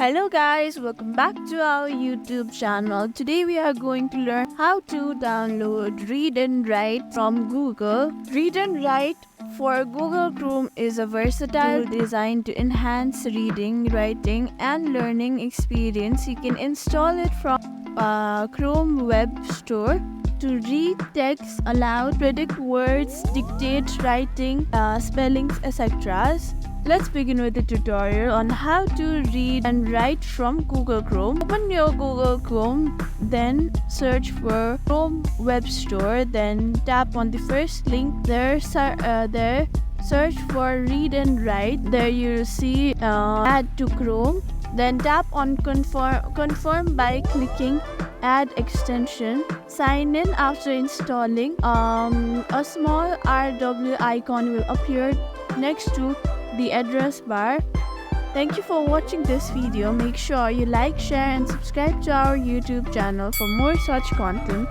Hello guys, welcome back to our YouTube channel. Today we are going to learn how to download Read and Write from Google. Read and Write for Google Chrome is a versatile tool designed to enhance reading, writing and learning experience. You can install it from Chrome Web Store to read text aloud, predict words, dictate writing, spellings, etc. Let's begin with the tutorial on how to read and write from Google Chrome. Open your Google Chrome, then search for Chrome Web Store, then tap on the first link there, search for Read and Write. There you will see Add to Chrome. Then tap on confirm by clicking Add extension. Sign in after installing. A small RW icon will appear next to the address bar. Thank you for watching this video. Make sure you like, share and subscribe to our YouTube channel for more such content.